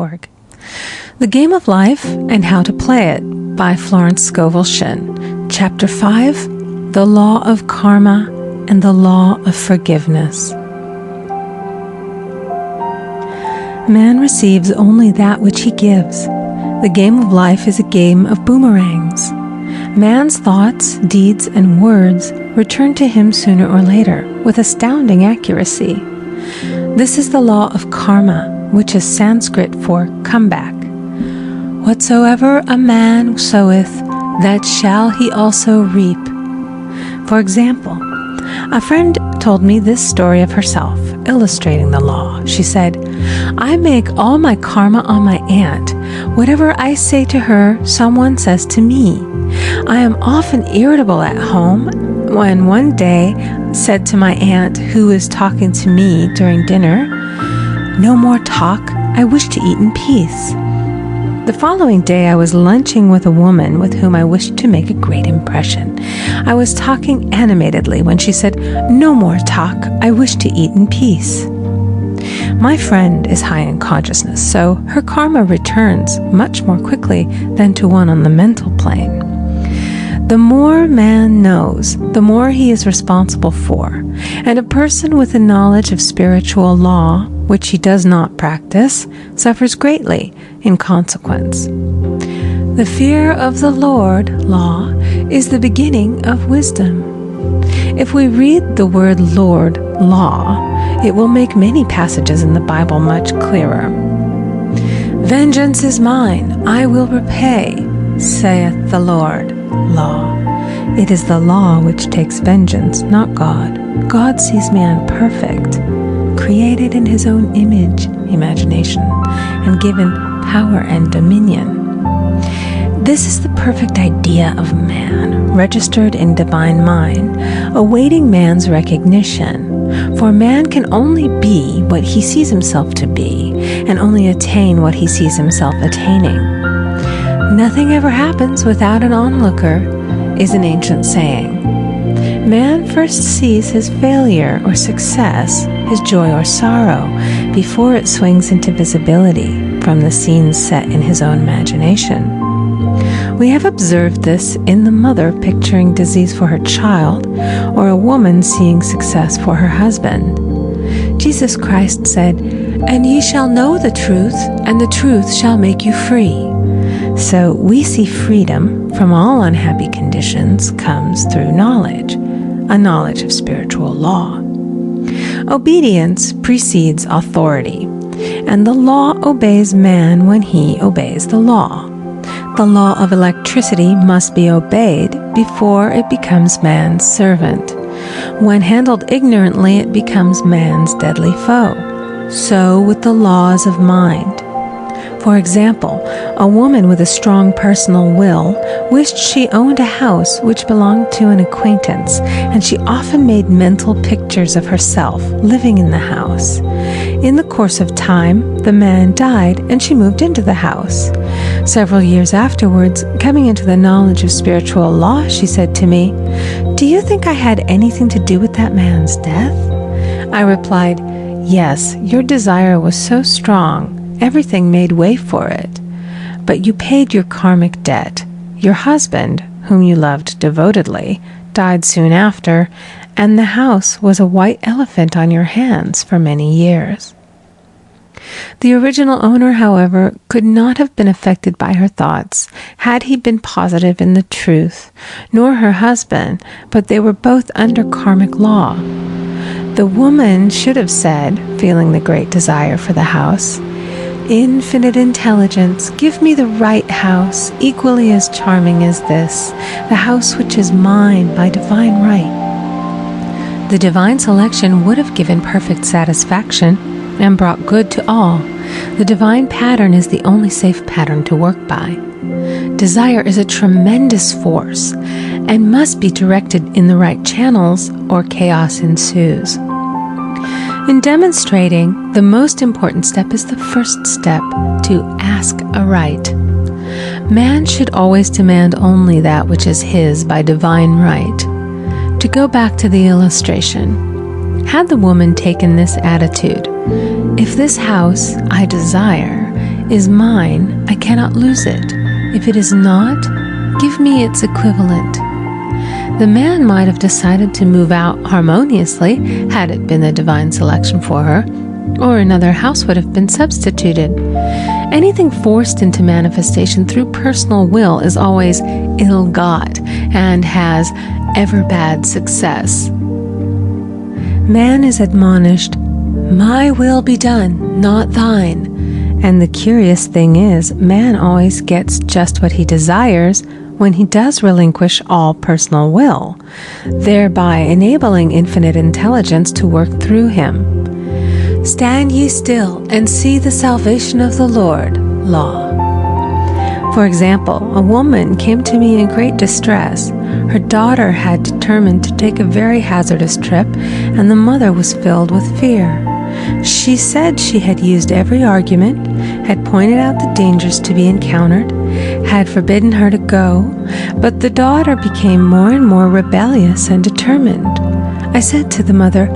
www.thegameoflife.org. The Game of Life and How to Play It by Florence Scovel Shinn. Chapter 5, The Law of Karma and the Law of Forgiveness. Man receives only that which he gives. The game of life is a game of boomerangs. Man's thoughts, deeds, and words return to him sooner or later with astounding accuracy. This is the law of karma, which is Sanskrit for comeback. Whatsoever a man soweth, that shall he also reap. For example, a friend told me this story of herself, illustrating the law. She said, I make all my karma on my aunt. Whatever I say to her, someone says to me. I am often irritable at home when one day said to my aunt, who was talking to me during dinner, no more talk, I wish to eat in peace. The following day, I was lunching with a woman with whom I wished to make a great impression. I was talking animatedly when she said, no more talk, I wish to eat in peace. My friend is high in consciousness, so her karma returns much more quickly than to one on the mental plane. The more man knows, the more he is responsible for, and a person with a knowledge of spiritual law, which he does not practice, suffers greatly in consequence. The fear of the Lord, law, is the beginning of wisdom. If we read the word Lord, law, it will make many passages in the Bible much clearer. Vengeance is mine, I will repay, saith the Lord, law. It is the law which takes vengeance, not God. God sees man perfect, created in his own image, imagination, and given power and dominion. This is the perfect idea of man, registered in divine mind, awaiting man's recognition. For man can only be what he sees himself to be, and only attain what he sees himself attaining. Nothing ever happens without an onlooker, is an ancient saying. Man first sees his failure or success, his joy or sorrow, before it swings into visibility from the scenes set in his own imagination. We have observed this in the mother picturing disease for her child, or a woman seeing success for her husband. Jesus Christ said, "And ye shall know the truth, and the truth shall make you free." So we see freedom from all unhappy conditions comes through knowledge, a knowledge of spiritual law. Obedience precedes authority, and the law obeys man when he obeys the law. The law of electricity must be obeyed before it becomes man's servant. When handled ignorantly, it becomes man's deadly foe. So with the laws of mind. For example, a woman with a strong personal will wished she owned a house which belonged to an acquaintance, and she often made mental pictures of herself living in the house. In the course of time, the man died, and she moved into the house. Several years afterwards, coming into the knowledge of spiritual law, she said to me, "Do you think I had anything to do with that man's death?" I replied, "Yes, your desire was so strong. Everything made way for it. But you paid your karmic debt. Your husband, whom you loved devotedly, died soon after, and the house was a white elephant on your hands for many years." The original owner, however, could not have been affected by her thoughts had he been positive in the truth, nor her husband, but they were both under karmic law. The woman should have said, feeling the great desire for the house, "Infinite intelligence, give me the right house, equally as charming as this, the house which is mine by divine right." The divine selection would have given perfect satisfaction and brought good to all. The divine pattern is the only safe pattern to work by. Desire is a tremendous force and must be directed in the right channels, or chaos ensues. In demonstrating, the most important step is the first step, to ask aright. Man should always demand only that which is his by divine right. To go back to the illustration, had the woman taken this attitude, "If this house I desire is mine, I cannot lose it. If it is not, give me its equivalent. The man might have decided to move out harmoniously had it been the divine selection for her, or another house would have been substituted. Anything forced into manifestation through personal will is always ill-got and has ever bad success. Man is admonished, "My will be done, not thine." And the curious thing is, man always gets just what he desires when he does relinquish all personal will, thereby enabling infinite intelligence to work through him. Stand ye still and see the salvation of the Lord. Law. For example, a woman came to me in great distress. Her daughter had determined to take a very hazardous trip, and the mother was filled with fear. She said she had used every argument, had pointed out the dangers to be encountered, had forbidden her to go, but the daughter became more and more rebellious and determined. I said to the mother,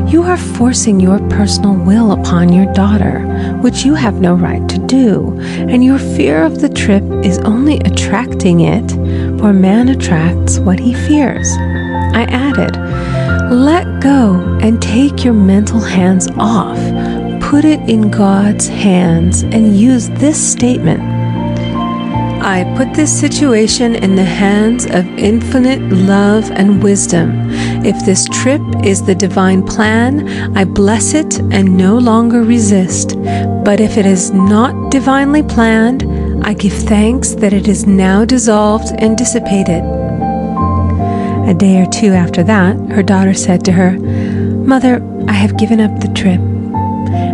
"You are forcing your personal will upon your daughter, which you have no right to do, and your fear of the trip is only attracting it, for man attracts what he fears." I added, "Let go and take your mental hands off. Put it in God's hands and use this statement: I put this situation in the hands of infinite love and wisdom. If this trip is the divine plan, I bless it and no longer resist. But if it is not divinely planned, I give thanks that it is now dissolved and dissipated." A day or two after that, her daughter said to her, "Mother, I have given up the trip,"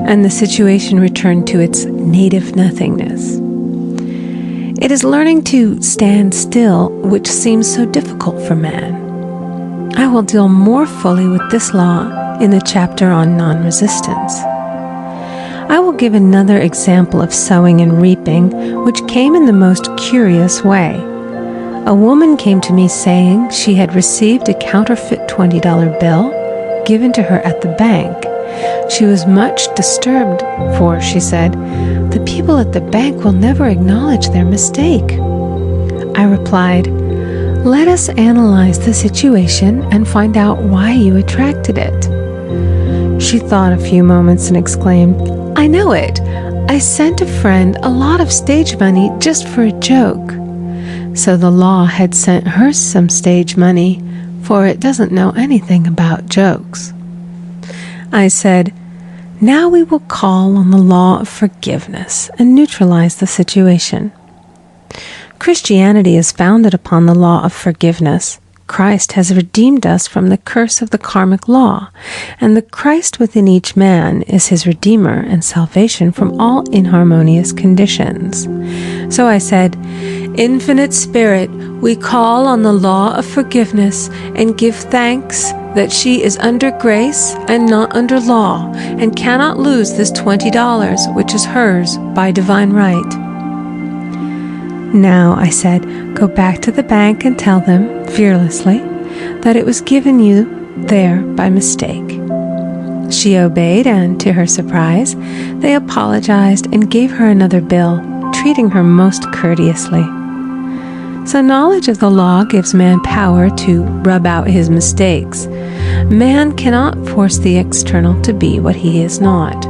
and the situation returned to its native nothingness. It is learning to stand still which seems so difficult for man. I will deal more fully with this law in the chapter on non-resistance. I will give another example of sowing and reaping, which came in the most curious way. A woman came to me saying she had received a counterfeit $20 bill given to her at the bank. She was much disturbed, for, she said, "The people at the bank will never acknowledge their mistake." I replied, "Let us analyze the situation and find out why you attracted it." She thought a few moments and exclaimed, "I know it. I sent a friend a lot of stage money just for a joke." So the law had sent her some stage money, for it doesn't know anything about jokes. I said, "Now we will call on the law of forgiveness and neutralize the situation." Christianity is founded upon the law of forgiveness. Christ has redeemed us from the curse of the karmic law, and the Christ within each man is his redeemer and salvation from all inharmonious conditions. So I said, "Infinite Spirit, we call on the law of forgiveness and give thanks that she is under grace and not under law, and cannot lose this $20, which is hers by divine right." Now, I said, go back to the bank and tell them, fearlessly, that it was given you there by mistake. She obeyed, and to her surprise, they apologized and gave her another bill, treating her most courteously. So knowledge of the law gives man power to rub out his mistakes. Man cannot force the external to be what he is not.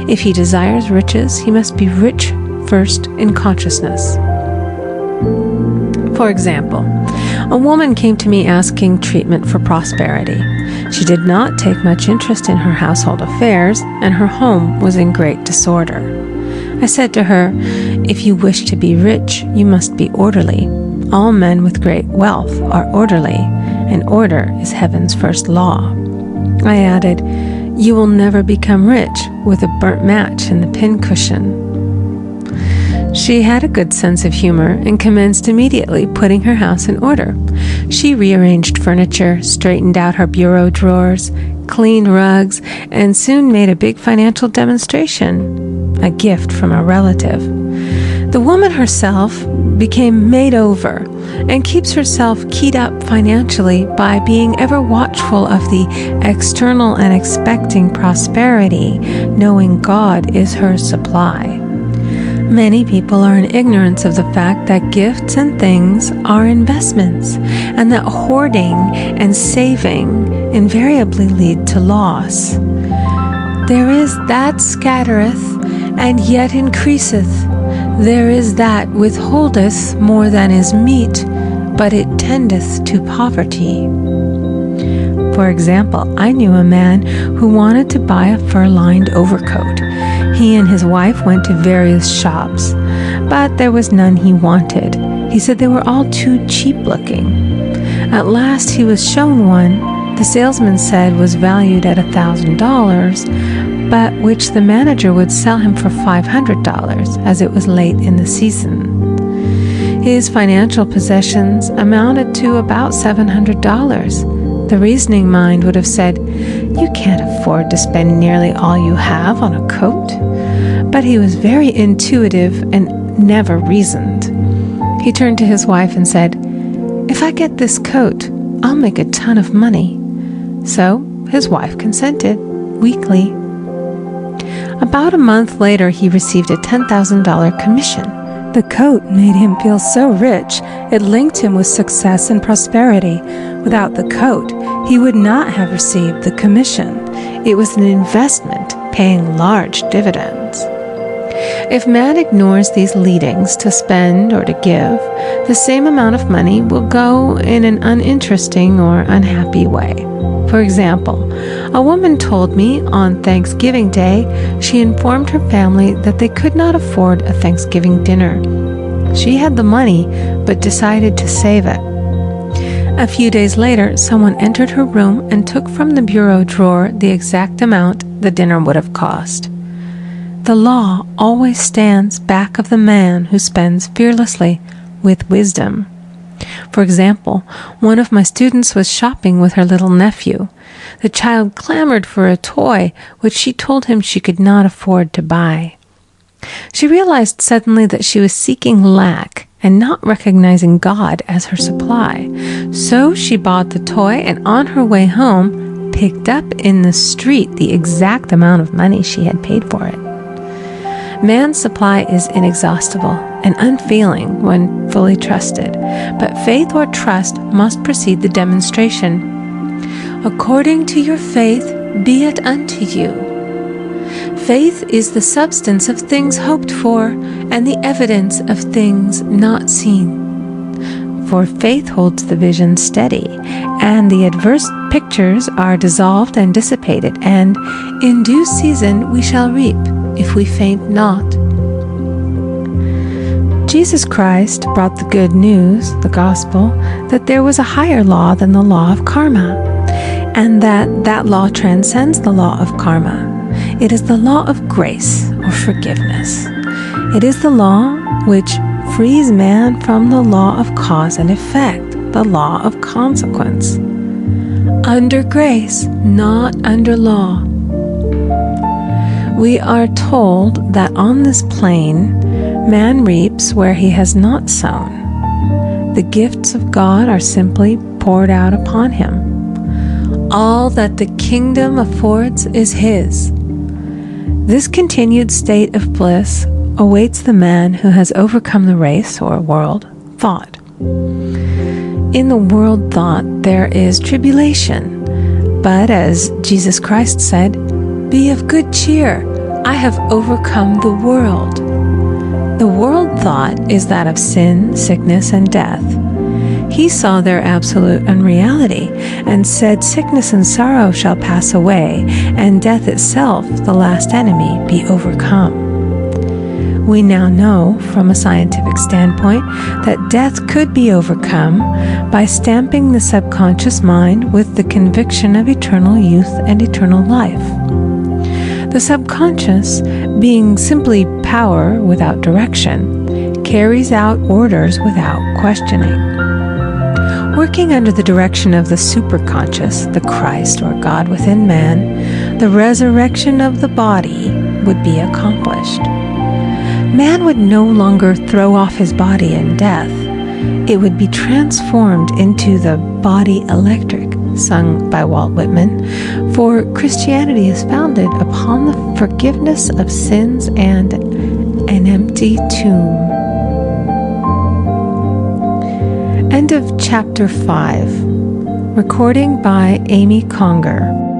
If he desires riches, he must be rich first in consciousness. For example, a woman came to me asking treatment for prosperity. She did not take much interest in her household affairs, and her home was in great disorder. I said to her, "If you wish to be rich, you must be orderly. All men with great wealth are orderly, and order is heaven's first law." I added, "You will never become rich with a burnt match in the pincushion." She had a good sense of humor and commenced immediately putting her house in order. She rearranged furniture, straightened out her bureau drawers, cleaned rugs, and soon made a big financial demonstration, a gift from a relative. The woman herself became made over and keeps herself keyed up financially by being ever watchful of the external and expecting prosperity, knowing God is her supply. Many people are in ignorance of the fact that gifts and things are investments, and that hoarding and saving invariably lead to loss. There is that scattereth, and yet increaseth. There is that withholdeth more than is meet, but it tendeth to poverty. For example, I knew a man who wanted to buy a fur-lined overcoat. He and his wife went to various shops, but there was none he wanted. He said they were all too cheap-looking. At last he was shown one the salesman said was valued at $1,000, but which the manager would sell him for $500, as it was late in the season. His financial possessions amounted to about $700. The reasoning mind would have said, "You can't afford to spend nearly all you have on a coat." But he was very intuitive and never reasoned. He turned to his wife and said, "If I get this coat, I'll make a ton of money." So his wife consented, weakly. About a month later, he received a $10,000 commission. The coat made him feel so rich, it linked him with success and prosperity. Without the coat, he would not have received the commission. It was an investment, paying large dividends. If man ignores these leadings to spend or to give, the same amount of money will go in an uninteresting or unhappy way. For example, a woman told me on Thanksgiving Day she informed her family that they could not afford a Thanksgiving dinner. She had the money, but decided to save it. A few days later, someone entered her room and took from the bureau drawer the exact amount the dinner would have cost. The law always stands back of the man who spends fearlessly with wisdom. For example, one of my students was shopping with her little nephew. The child clamored for a toy, which she told him she could not afford to buy. She realized suddenly that she was seeking lack and not recognizing God as her supply. So she bought the toy and on her way home, picked up in the street the exact amount of money she had paid for it. Man's supply is inexhaustible and unfailing when fully trusted, but faith or trust must precede the demonstration. According to your faith, be it unto you. Faith is the substance of things hoped for and the evidence of things not seen. For faith holds the vision steady, and the adverse pictures are dissolved and dissipated, and in due season we shall reap, if we faint not. Jesus Christ brought the good news, the gospel, that there was a higher law than the law of karma, and that law transcends the law of karma. It is the law of grace or forgiveness. It is the law which frees man from the law of cause and effect, the law of consequence. Under grace, not under law. We are told that on this plane, man reaps where he has not sown. The gifts of God are simply poured out upon him. All that the kingdom affords is his. This continued state of bliss awaits the man who has overcome the race or world thought. In the world thought there is tribulation, but as Jesus Christ said, "Be of good cheer, I have overcome the world." The world thought is that of sin, sickness, and death. He saw their absolute unreality and said, "Sickness and sorrow shall pass away, and death itself, the last enemy, be overcome." We now know, from a scientific standpoint, that death could be overcome by stamping the subconscious mind with the conviction of eternal youth and eternal life. The subconscious, being simply power without direction, carries out orders without questioning. Working under the direction of the superconscious, the Christ or God within man, the resurrection of the body would be accomplished. Man would no longer throw off his body in death. It would be transformed into the body electric, sung by Walt Whitman, for Christianity is founded upon the forgiveness of sins and an empty tomb. End of chapter 5. Recording by Amy Conger.